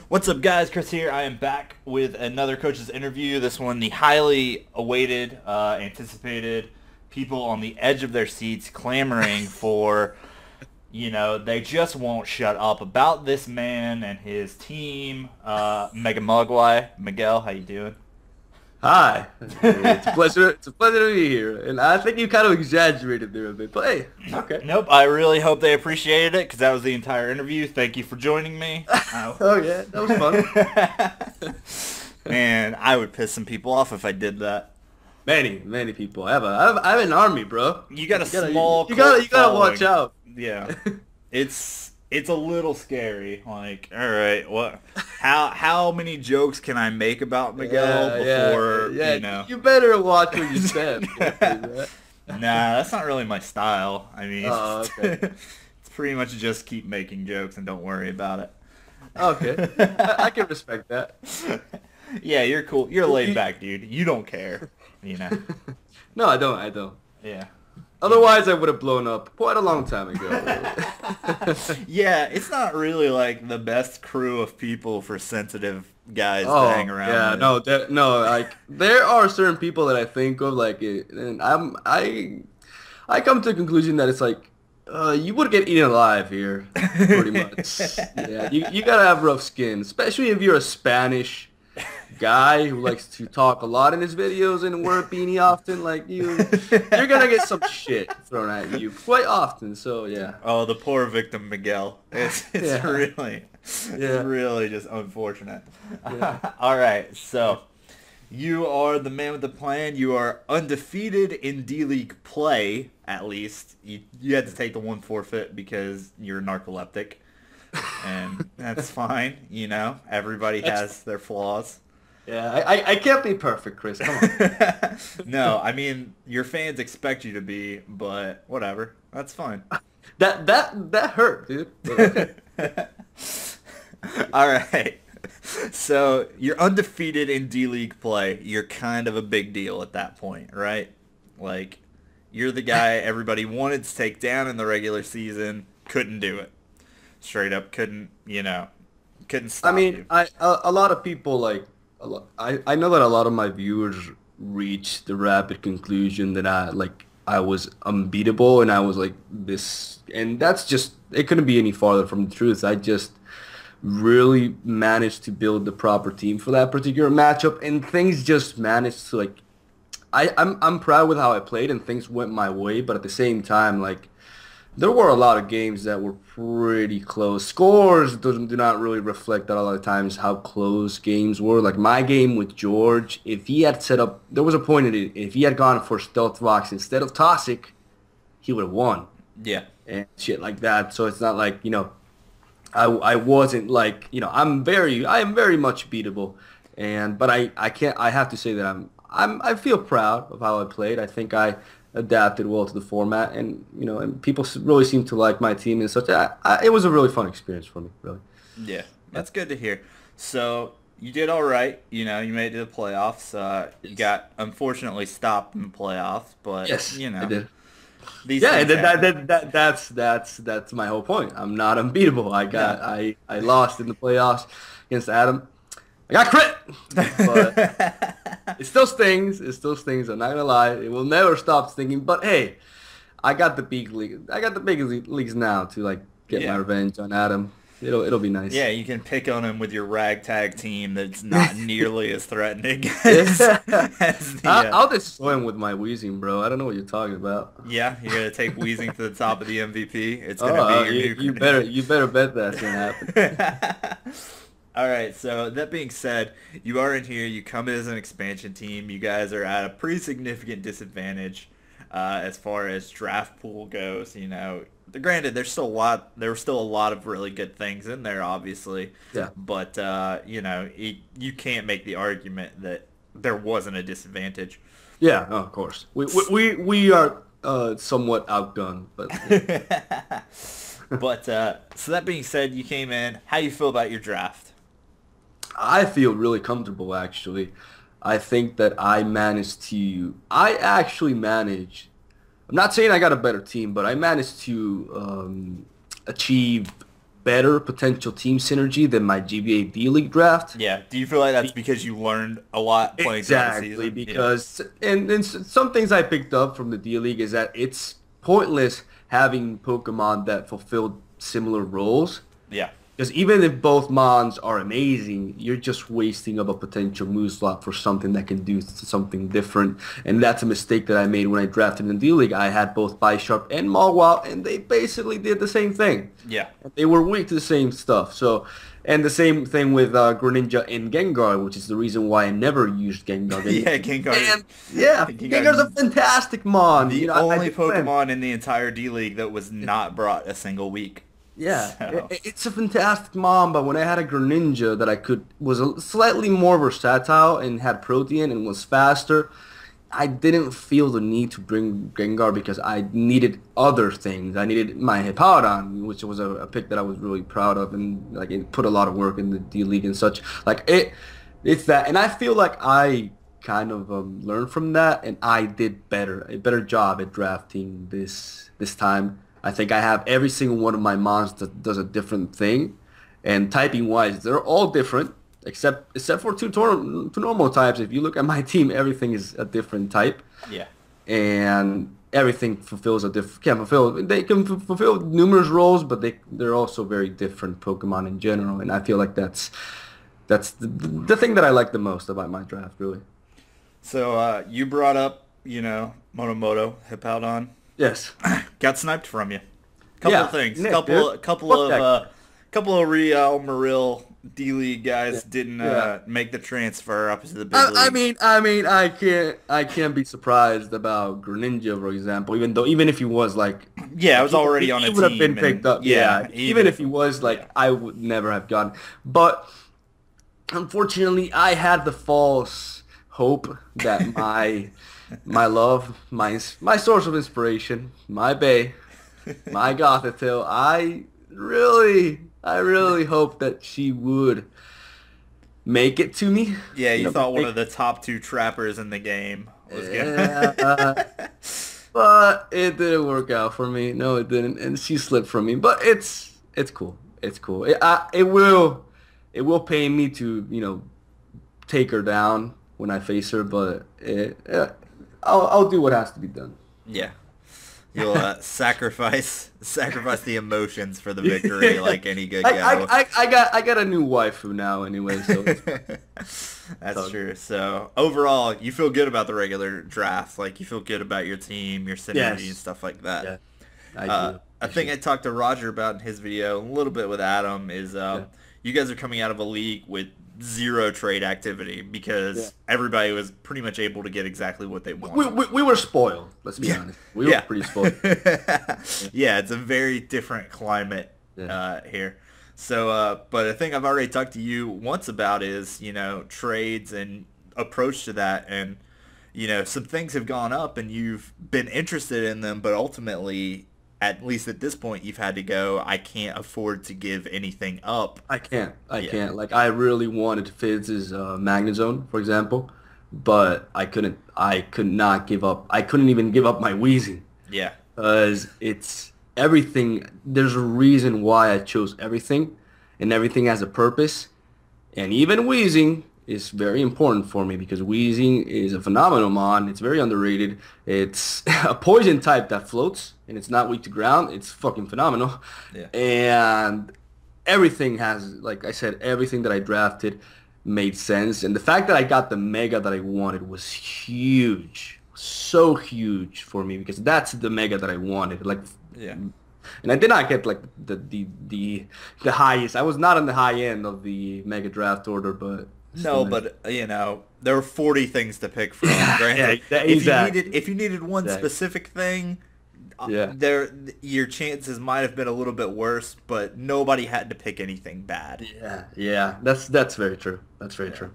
What's up, guys? Chris here. I am back with another coach's interview. This one, the highly awaited, anticipated, people on the edge of their seats clamoring for, they just won't shut up about this man and his team. MegaMogwai. Miguel, how you doing? Hi, it's a pleasure. It's a pleasure to be here, and I think you kind of exaggerated there a bit, but hey, okay. Nope. I really hope they appreciated it because that was the entire interview. Thank you for joining me. Oh yeah, that was fun. Man, I would piss some people off if I did that. Many people. I have an army, bro. You got a small. You gotta watch out. Yeah, it's a little scary. Like, all right, what? How many jokes can I make about Miguel before You better watch what you said. Nah, that's not really my style. I mean, okay. it's pretty much just keep making jokes and don't worry about it. Okay, I can respect that. Yeah, you're cool. You're a laid back dude. You don't care, No, I don't. Yeah. Otherwise, I would have blown up quite a long time ago. Yeah, it's not really like the best crew of people for sensitive guys to hang around with. Yeah, no, like there are certain people that I think of, like, and I come to the conclusion that it's like you would get eaten alive here, pretty much. Yeah, you gotta have rough skin, especially if you're a Spanish guy who likes to talk a lot in his videos and wear a beanie often. Like you're gonna get some shit thrown at you quite often. So yeah. Oh, the poor victim, Miguel. It's really just unfortunate. Yeah. All right, so you are the man with the plan. You are undefeated in D-League play, at least. You had to take the one forfeit because you're narcoleptic, and that's fine. Everybody has their flaws. Yeah, I can't be perfect, Chris. Come on. No, I mean your fans expect you to be, but whatever. That's fine. That hurt, dude. Okay. All right. So you're undefeated in D-League play. You're kind of a big deal at that point, right? Like you're the guy everybody wanted to take down in the regular season, couldn't do it. Straight up couldn't stop I mean, you. A lot of people I know that a lot of my viewers reach the rapid conclusion that I was unbeatable and I was like this, and that's just, it couldn't be any farther from the truth. I just really managed to build the proper team for that particular matchup, and things just managed to I'm proud with how I played and things went my way, but at the same time, like, there were a lot of games that were pretty close. Scores do not really reflect that a lot of times how close games were. Like my game with George, if he had set up, there was a point in it, if he had gone for Stealth Vox instead of Toxic, he would have won. Yeah. And shit like that. So it's not like, I wasn't like, I am very much beatable. But I have to say that I feel proud of how I played. I think I adapted well to the format, and and people really seem to like my team and such. It was a really fun experience for me, really. Yeah, that's good to hear. So you did all right. You made it to the playoffs. You got unfortunately stopped in the playoffs, but yes, I did. That's my whole point. I'm not unbeatable. I lost in the playoffs against Adam. I got crit, but it still stings. I'm not gonna lie. It will never stop stinging. But hey, I got the big league. I got the big leagues now to get my revenge on Adam. It'll be nice. Yeah, you can pick on him with your ragtag team that's not nearly as threatening as I'll destroy him with my Wheezing, bro. I don't know what you're talking about. Yeah, you're gonna take Wheezing to the top of the MVP. It's gonna be your new you better bet that's gonna happen. All right, so that being said, you are in here. You come in as an expansion team. You guys are at a pretty significant disadvantage as far as draft pool goes. Granted, there were still a lot of really good things in there, obviously. Yeah. But you can't make the argument that there wasn't a disadvantage. Yeah, of course. We are somewhat outgunned, but. But so that being said, you came in. How do you feel about your draft? I feel really comfortable, actually. I think that I actually managed, I'm not saying I got a better team, but I managed to achieve better potential team synergy than my GBA D-League draft. Yeah. Do you feel like that's because you learned a lot playing throughout the season? Exactly, because and some things I picked up from the D-League is that it's pointless having Pokemon that fulfill similar roles. Yeah. Because even if both Mons are amazing, you're just wasting up a potential move slot for something that can do something different. And that's a mistake that I made when I drafted in the D-League. I had both Bisharp and Mogwai, and they basically did the same thing. Yeah. They were weak to the same stuff. So, and the same thing with Greninja and Gengar, which is the reason why I never used Gengar. Yeah, Gengar. And, yeah, Gengar's a fantastic Mon. The only Pokemon in the entire D-League that was not brought a single week. Yeah, So. it's a fantastic Mon, but when I had a Greninja that was slightly more versatile and had Protean and was faster, I didn't feel the need to bring Gengar because I needed other things. I needed my Hippowdon, which was a pick that I was really proud of, and like it put a lot of work in the D-League and such. Like it's that, and I feel like I kind of learned from that, and I did a better job at drafting this time. I think I have every single one of my mons that does a different thing, and typing wise, they're all different except for two normal types. If you look at my team, everything is a different type. Yeah, and everything fulfills they can fulfill numerous roles, but they're also very different Pokemon in general, and I feel like that's the thing that I like the most about my draft, really. So you brought up, Monomoto, Hippowdon. Yes. Got sniped from you. Couple of things. Nick, couple of Real Marill D-League guys didn't make the transfer up to the big league. I can't be surprised about Greninja, for example. Even if he was like, I was already on a team. He would have been picked up. Yeah, even if he was like, I would never have gotten. But unfortunately, I had the false hope that my love, my source of inspiration, my bae, my Gothitelle, I really hope that she would make it to me. Yeah, you thought one of the top 2 trappers in the game was but it didn't work out for me. No, it didn't, and she slipped from me. But it's cool. It's cool. It will pain me to take her down when I face her, but I'll do what has to be done. Yeah. You'll sacrifice the emotions for the victory like any good guy. I got a new waifu now anyway, so that's true. So overall, you feel good about the regular draft. Like you feel good about your team, your synergy and stuff like that. Yeah, I do. I think I talked to Roger about in his video, a little bit with Adam, is you guys are coming out of a league with 0 trade activity because everybody was pretty much able to get exactly what they wanted. We were spoiled, let's be honest. We were pretty spoiled. Yeah, it's a very different climate here. So, but I think I've already talked to you once about is, trades and approach to that. And, some things have gone up and you've been interested in them, but ultimately, at least at this point, you've had to go, I can't afford to give anything up. I can't. Like, I really wanted Fizz's Magnezone, for example, but I could not give up. I couldn't even give up my Weezing. Yeah. Because it's everything. There's a reason why I chose everything, and everything has a purpose. And even Weezing is very important for me because Weezing is a phenomenal mon. It's very underrated. It's a poison type that floats, and it's not weak to ground. It's fucking phenomenal. Yeah. And everything has, like I said, everything that I drafted made sense. And the fact that I got the Mega that I wanted was huge. So huge for me because that's the Mega that I wanted. Like, and I did not get like the highest. I was not on the high end of the Mega draft order, but no, but there were 40 things to pick from. Granted, if you needed one specific thing, your chances might have been a little bit worse, but nobody had to pick anything bad. Yeah, that's very true. That's very true.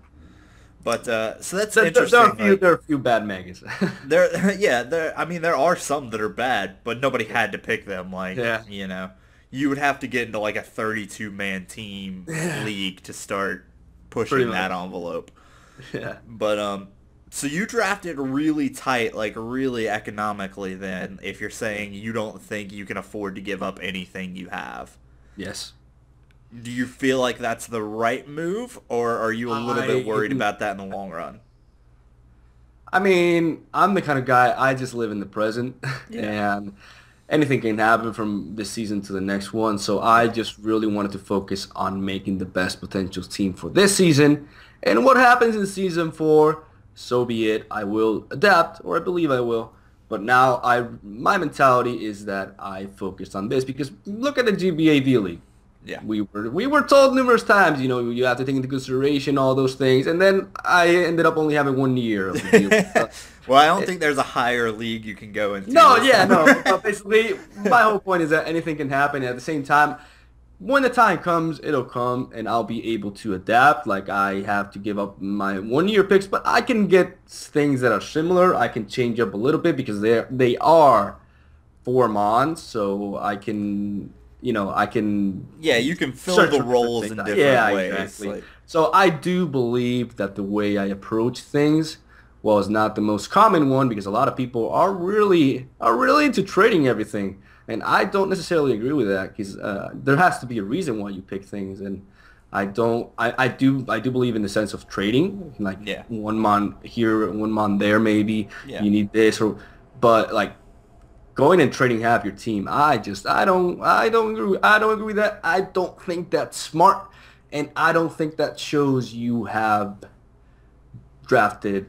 But so that's interesting. There are a few bad Megas. there are some that are bad, but nobody had to pick them. Like, you would have to get into like a 32-man team league to start pushing that envelope. Yeah. But so you drafted really tight, like really economically then, if you're saying you don't think you can afford to give up anything you have. Yes. Do you feel like that's the right move, or are you a little bit worried about that in the long run? I mean, I'm the kind of guy, I just live in the present, Yeah. and anything can happen from this season to the next one. So I Yeah. just really wanted to focus on making the best potential team for this season. And what happens in season 4, so be it. I will adapt, or I believe I will. But now my mentality is that I focused on this because look at the GBA D-League. Yeah. We were told numerous times, you have to take into consideration all those things, and then I ended up only having 1 year of the deal. Well, I don't think there's a higher league you can go into. No, yeah, no. But basically, my whole point is that anything can happen. At the same time, when the time comes, it'll come, and I'll be able to adapt. Like, I have to give up my 1 year picks, but I can get things that are similar. I can change up a little bit because they are 4 mons, so I can, I can Yeah, you can fill search the for roles in things. different ways. Exactly. Like, So I do believe that the way I approach things was not the most common one because a lot of people are really into trading everything, and I don't necessarily agree with that because there has to be a reason why you pick things, and I don't. I do believe in the sense of trading, like Yeah. 1 mon here, 1 mon there, maybe Yeah. you need this but like going and trading half your team, I don't agree with that. I don't think that's smart, and I don't think that shows you have drafted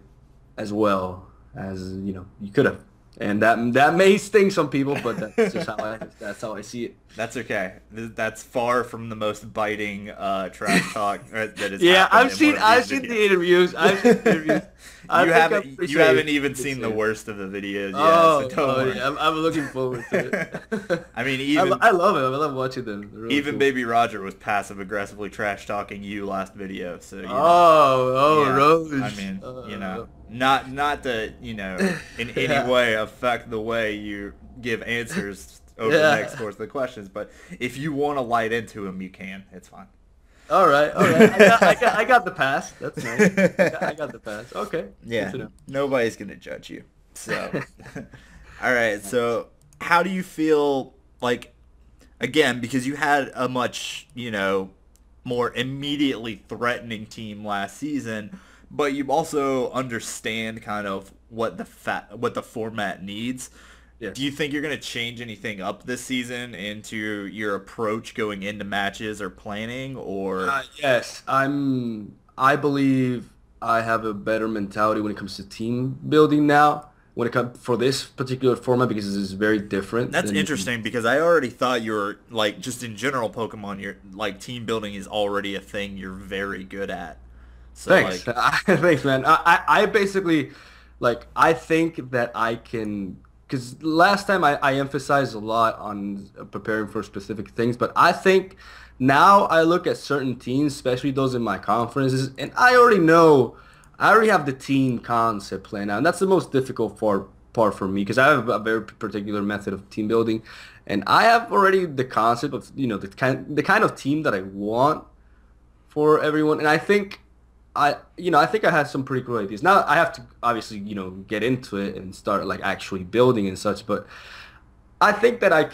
as well as you could have. And that may sting some people, but that's how I see it. that's okay. That's far from the most biting trash talk that has Yeah, happened in one of I've these seen videos. the interviews. I've seen the interviews. I You think I haven't appreciate even it. seen the worst of the videos yet, Oh, so don't worry. yeah, I'm looking forward to it. I mean, even I love it. I love watching them. They're really even cool. Baby Roger was passive aggressively trash talking you last video, so yeah. Rose. I mean, not to in any Yeah. way affect the way you give answers over the Yeah. next course of the questions, but if you want to light into him, you can. It's fine. All right. I got the pass. That's nice. I got the pass. Okay. Yeah, Good to know. nobody's gonna judge you. So, all right. So, how do you feel like, again, because you had a much more immediately threatening team last season, but you also understand kind of what the format needs. Yeah. Do you think you're going to change anything up this season into your approach going into matches or planning, or? Yes, I believe I have a better mentality when it comes to team building now. When it comes for this particular format because it is very different. That's than- interesting because I already thought you were like just in general Pokemon. Your like team building is already a thing you're very good at. So, Thanks. Like, Thanks, man. I basically, I think that I can, because last time I emphasized a lot on preparing for specific things, but I think now I look at certain teams, especially those in my conferences, and I already have the team concept planned out, and that's the most difficult part for me because I have a very particular method of team building, and I have already the concept of the kind of team that I want for everyone, and I think I think I had some pretty cool ideas. Now I have to obviously get into it and start actually building and such, but I think that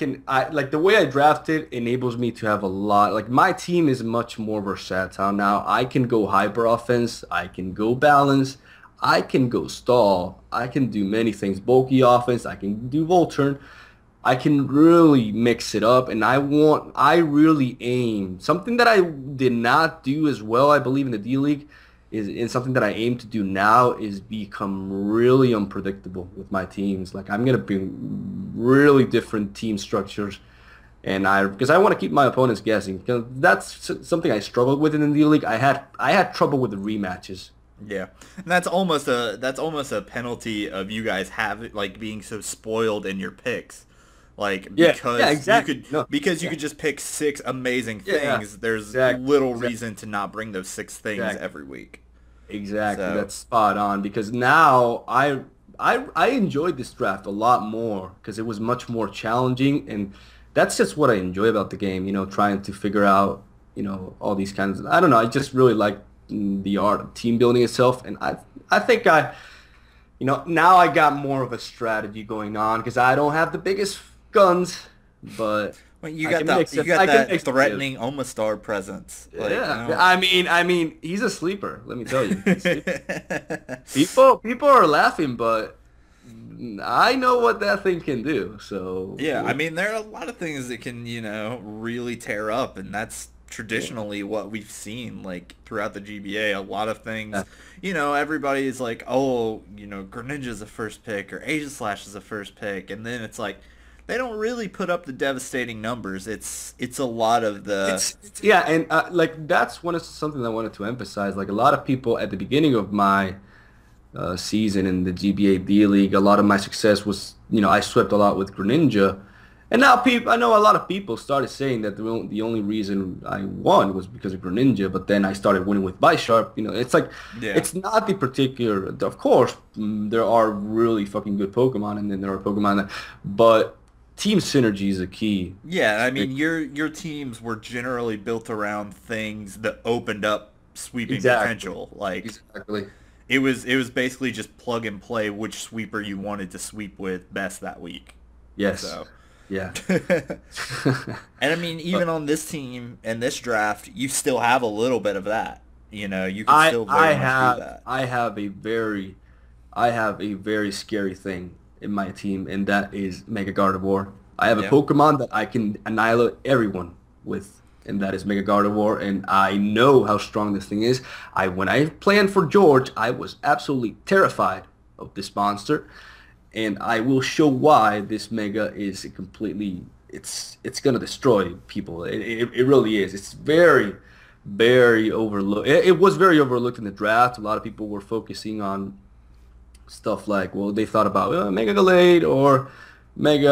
the way I drafted enables me to have a lot. Like my team is much more versatile now. I can go hyper offense. I can go balance. I can go stall. I can do many things. Bulky offense. I can do Volturn. I can really mix it up, and I really aim something that I did not do as well. I believe in the D League is something that I aim to do now is become really unpredictable with my teams. Like I'm gonna bring really different team structures, and because I want to keep my opponents guessing. Because that's something I struggled with in the D League. I had trouble with the rematches. yeah, and that's almost a penalty of you guys being so spoiled in your picks. Exactly. Because you could just pick 6 amazing things. There's Exactly. little reason to not bring those 6 things Exactly. every week. Exactly, So- that's spot on. Because now I enjoyed this draft a lot more because it was much more challenging, and that's just what I enjoy about the game. Trying to figure out all these kinds of. I don't know. I just really like the art of team building itself, and I think now I got more of a strategy going on because I don't have the biggest guns, but Well, I can mix you it. got I can that mix it. threatening Omastar presence. Like, Yeah, I mean, he's a sleeper. Let me tell you, he's a sleeper. People are laughing, but I know what that thing can do. So Yeah, I mean, there are a lot of things that can, really tear up, and that's yeah, traditionally what we've seen, like, throughout the GBA. A lot of things, yeah. everybody's like, oh, Greninja's a first pick, or Aegislash is a first pick, and then it's like, they don't really put up the devastating numbers. It's a lot of the... It's yeah, and like that's something I wanted to emphasize. Like a lot of people at the beginning of my season in the GBA D League, a lot of my success was, I swept a lot with Greninja. And now I know a lot of people started saying that the only reason I won was because of Greninja, but then I started winning with Bisharp. It's like, Yeah. it's not the particular, of course, there are really fucking good Pokemon, and then there are Pokemon but team synergy is a key. Yeah, I mean, your teams were generally built around things that opened up sweeping Exactly. potential. Like, Exactly. it was basically just plug and play which sweeper you wanted to sweep with best that week. Yes. So, Yeah. and I mean, even on this team and this draft, you still have a little bit of that. You can I still I very much do have that. I have a very scary thing in my team, and that is Mega Gardevoir. I have a Yeah. Pokemon that I can annihilate everyone with, and that is Mega Gardevoir, and I know how strong this thing is. When I planned for George, I was absolutely terrified of this monster, and I will show why this Mega is completely. It's gonna destroy people. It really is. It's very overlooked. It was very overlooked in the draft. A lot of people were focusing on stuff like, well, they thought about Mega Gallade or Mega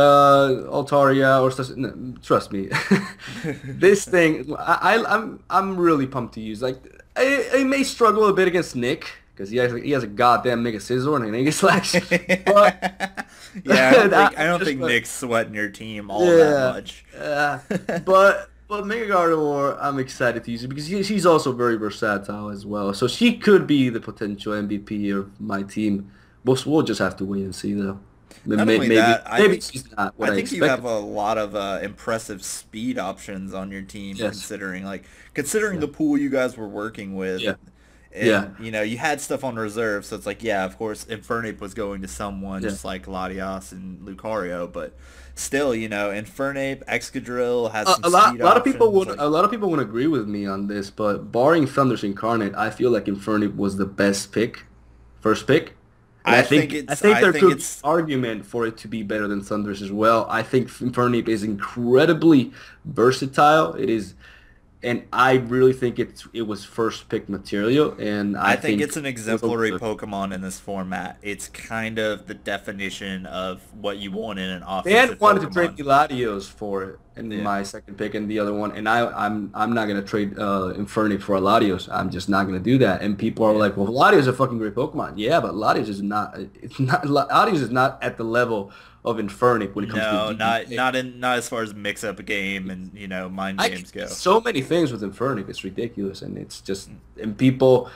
Altaria or stuff. No, trust me, this thing, I'm really pumped to use. Like, I may struggle a bit against Nick because he has a goddamn Mega Scizor and an Mega Slash, but Yeah, I don't just think like, Nick's sweating your team all that yeah, much. but Mega Gardevoir, I'm excited to use it because she's also very versatile as well. So she could be the potential MVP of my team. We'll just have to wait and see though. Not only Maybe that, she's not what I I think you have expected. a lot of impressive speed options on your team, Yes. considering Yeah. the pool you guys were working with. Yeah. Yeah. And you had stuff on reserve, so it's like, yeah, of course, Infernape was going to someone Yeah. just like Latias and Lucario, but still, Infernape, Excadrill has some speed A lot of people options. would Like, a lot of people would agree with me on this, but barring Thunder's Incarnate, I feel like Infernape was the best pick, first pick. And I think there could be argument for it to be better than Thunder's as well. I think Infernape is incredibly versatile. It is, and I really think it was first pick material, and I I think think it's an it was exemplary overlooked. Pokemon in this format. It's kind of the definition of what you want in an Dan offensive wanted to trade Pokemon. Latios for it in Yeah. my second pick and the other one, and I'm not gonna trade Infernape for a Latios. I'm just not gonna do that. And people are Yeah. like, "Well, Latios is a fucking great Pokemon." Yeah, but Latios is not. It's not. Latios is not at the level of Infernape when it comes No, to not DBA. not as far as mix up a game and mind I can games do go. so many things with Infernape. It's ridiculous, and it's just and people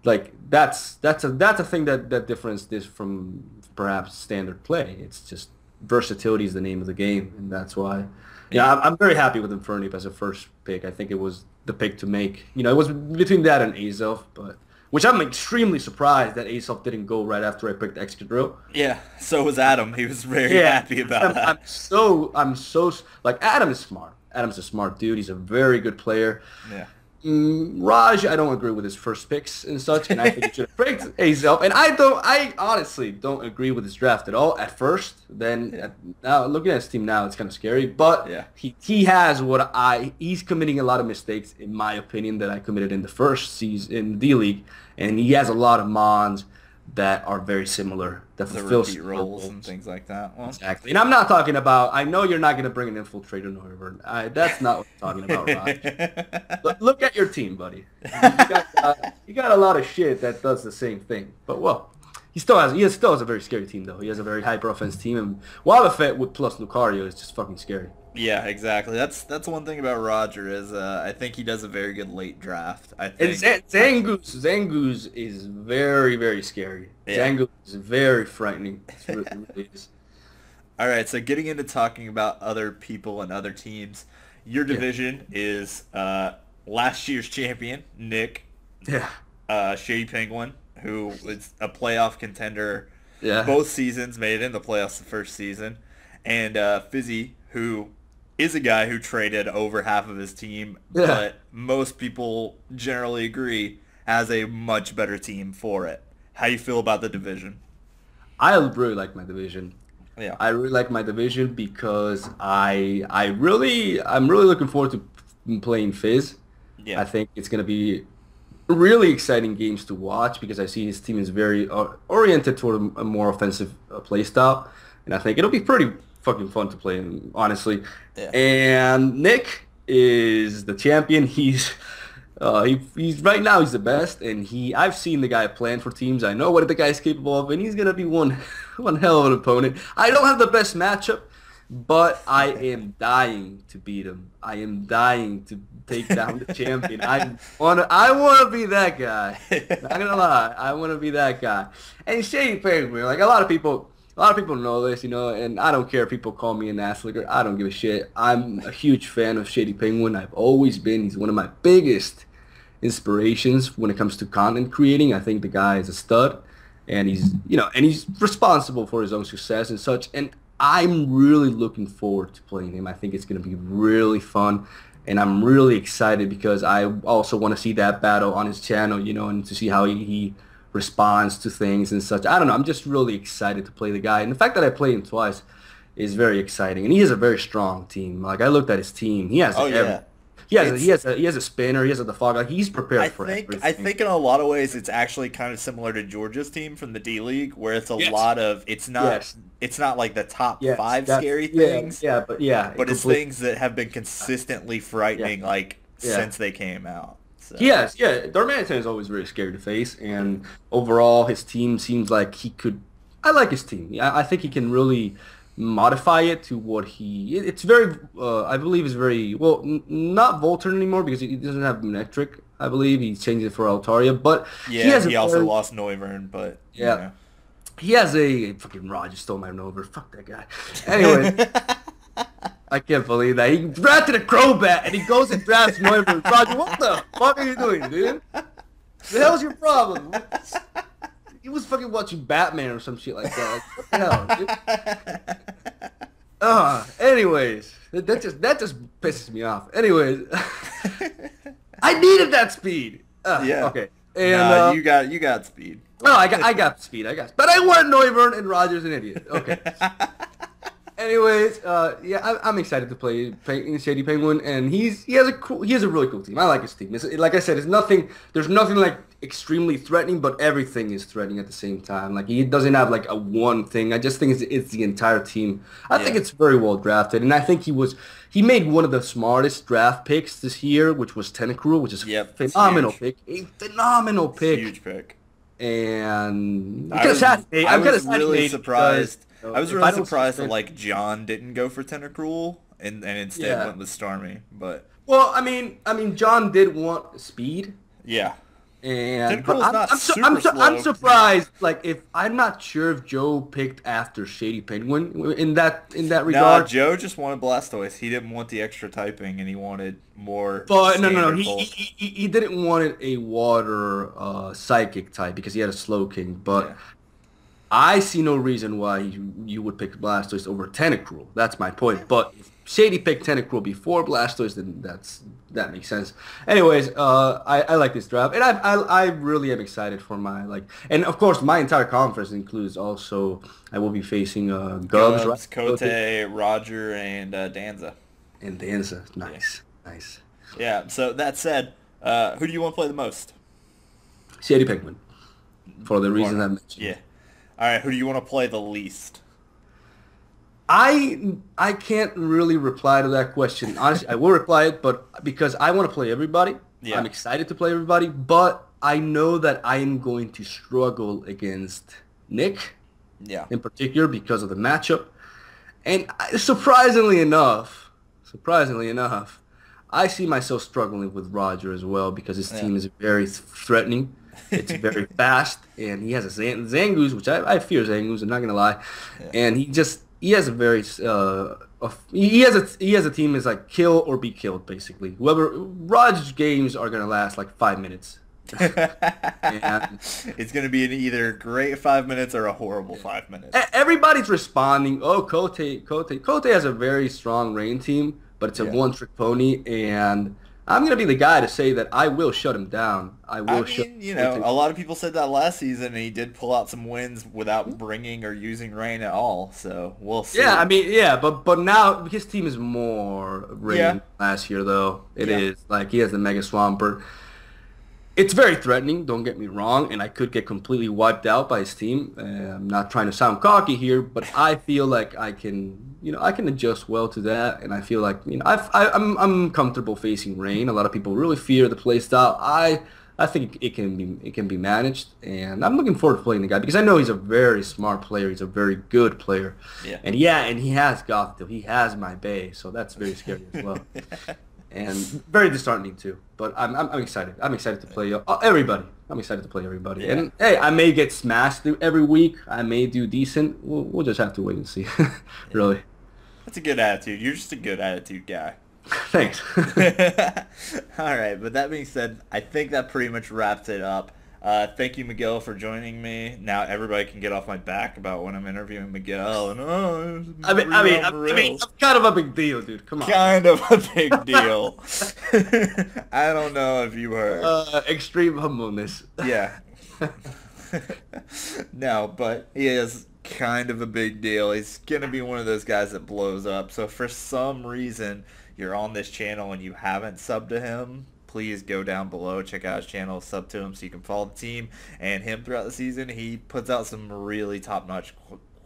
like that's a thing that difference this from perhaps standard play. It's just versatility is the name of the game, and that's why. Yeah, I'm very happy with Infernape as a first pick. I think it was the pick to make. It was between that and Azelf, but which I'm extremely surprised that Azelf didn't go right after I picked Excadrill. Yeah, so was Adam. He was very Yeah, happy about that. I'm so like Adam is smart. Adam's a smart dude. He's a very good player. Yeah. Raj, I don't agree with his first picks and such, and I think he should have picked Azelf. And I honestly don't agree with his draft at all at first. Then now looking at his team now, it's kind of scary. But Yeah. he has he's committing a lot of mistakes in my opinion that I committed in the first season in the league, and he has a lot of mons that are very similar that The fulfill repeat similar roles roles. and things like that. Well, Exactly. And I'm not talking about, I know you're not going to bring an infiltrator Noivern. That's not what I'm talking about, Raj. Look at your team, buddy. You got a lot of shit that does the same thing. But, well, he still has a very scary team, though. He has a very hyper offense team. And Wildfett with plus Lucario is just fucking scary. yeah, exactly. That's one thing about Roger is I think he does a very good late draft. I And think. Zangoose is very, very scary. Yeah. Zangoose is very frightening. It really is. All right, so getting into talking about other people and other teams, your division is last year's champion, Nick, Yeah. Shady Penguin, who was a playoff contender Yeah. both seasons, made it in the playoffs the first season, and Fizzy, who is a guy who traded over half of his team, Yeah. but most people generally agree has a much better team for it. How do you feel about the division? I really like my division. Yeah. I really like my division because I'm really looking forward to playing Fizz. Yeah. I think it's gonna be really exciting games to watch because I see his team is very oriented toward a more offensive play style, and I think it'll be pretty fucking fun to play him, honestly. Yeah. And Nick is the champion. He's right now he's the best, and I've seen the guy plan for teams. I know what the guy's capable of, and he's gonna be one hell of an opponent. I don't have the best matchup, but I am dying to beat him. I am dying to take down the champion. I wanna be that guy. Not gonna lie, I wanna be that guy. And Shady Penguin, like a lot of people know this, and I don't care if people call me an ass licker. I don't give a shit. I'm a huge fan of Shady Penguin. I've always been. He's one of my biggest inspirations when it comes to content creating. I think the guy is a stud, and he's responsible for his own success and such. And I'm really looking forward to playing him. I think it's going to be really fun, and I'm really excited because I also want to see that battle on his channel, and to see how he responds to things and such. I don't know. I'm just really excited to play the guy, and the fact that I played him twice is very exciting. And he has a very strong team. Like I looked at his team, he has he has a spinner, he has a defog. Like he's prepared for everything. I think in a lot of ways it's actually kind of similar to Georgia's team from the D League, where it's a lot of it's not like the top five scary things. But it's things that have been consistently frightening since they came out. So. Yes, Darmanitan is always very scary to face, and overall his team seems like he could. I like his team. I think he can really modify it to what it's very. I believe is very well. Not Volturn anymore because he doesn't have Metric. I believe he changed it for Altaria, but he also lost Noivern, but he has a fucking Rod. Just stole my Noivern. Fuck that guy. Anyway. I can't believe that. He drafted a Crobat and he goes and drafts Noivern. Roger, what the fuck are you doing, dude? The hell's your problem? He was fucking watching Batman or some shit like that. What the hell, dude? Anyways, that just pisses me off. Anyways, I needed that speed. Okay. And you got speed. No, I got speed. But I want Noivern and Roger's an idiot. Okay. Anyways, I'm excited to play Shady Penguin, and he has a really cool team. I like his team. Like I said, there's nothing like extremely threatening, but everything is threatening at the same time. Like he doesn't have like a one thing. I just think it's the entire team. I think it's very well drafted, and I think he made one of the smartest draft picks this year, which was Tentacruel, which is a phenomenal pick. A phenomenal pick. Huge pick. And I was really surprised. I was really surprised that like John didn't go for Tentacruel and instead went with Starmie. But I mean, John did want speed. Yeah. And I'm surprised. Like I'm not sure if Joe picked after Shady Penguin in that regard. No, Joe just wanted Blastoise. He didn't want the extra typing, and he wanted more. But no. He didn't want a water psychic type because he had a Slowking. But I see no reason why you would pick Blastoise over Tentacruel. That's my point. But if Shady picked Tentacruel before Blastoise, then that makes sense. Anyways, I like this draft, and I really am excited for and of course my entire conference includes also I will be facing Gubs, right? Kote, Roger, and Danza. And Danza, nice. Yeah. So that said, who do you want to play the most? Shady Penguin, for the reasons I mentioned. Yeah. All right. Who do you want to play the least? I can't really reply to that question. Honestly, I will reply it, but because I want to play everybody. Yeah. I'm excited to play everybody, but I know that I am going to struggle against Nick. Yeah. In particular because of the matchup. And surprisingly enough, I see myself struggling with Roger as well because his team is very threatening. It's very fast, and he has a Zangoose, which I fear Zangoose, I'm not going to lie. Yeah. And he has a very he has a team is like kill or be killed basically. Whoever Raj games are gonna last like 5 minutes. And It's going to be an either great 5 minutes or a horrible 5 minutes. everybody's responding. Oh, Kote has a very strong rain team, but it's a Yeah. one-trick pony, and I'm gonna be the guy to say that I will shut him down. I will shut. A lot of people said that last season, and he did pull out some wins without bringing or using rain at all. So we'll see. Yeah, I mean, yeah, but now his team is more rain Yeah. than last year, though. It Yeah. is like he has the Mega Swampert. It's very threatening, don't get me wrong, and I could get completely wiped out by his team. I'm not trying to sound cocky here, but I feel like I can, I can adjust well to that, and I feel like, I'm comfortable facing rain. A lot of people really fear the playstyle. I think it can be managed, and I'm looking forward to playing the guy because I know he's a very smart player. He's a very good player, Yeah. and he has Gotham. He has my Bay, so that's very scary as well. And very disheartening too. But I'm excited. I'm excited to play everybody. I'm excited to play everybody. Yeah. And hey, I may get smashed through every week. I may do decent. We'll just have to wait and see. Really. That's a good attitude. You're just a good attitude guy. Thanks. All right, but that being said, I think that pretty much wraps it up. Thank you, Miguel, for joining me. Now everybody can get off my back about when I'm interviewing Miguel. And I'm kind of a big deal, dude. Come on. kind of a big deal. I don't know if you heard. Extreme humbleness. Yeah. No, but he is kind of a big deal. He's going to be one of those guys that blows up. So if for some reason you're on this channel and you haven't subbed to him, please go down below, check out his channel, sub to him so you can follow the team and him throughout the season. He puts out some really top-notch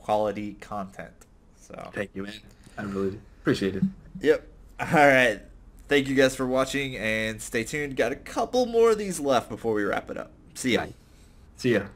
quality content. So Thank you, man. I really appreciate it. yep. All right. Thank you guys for watching, and stay tuned. Got a couple more of these left before we wrap it up. See ya. See ya.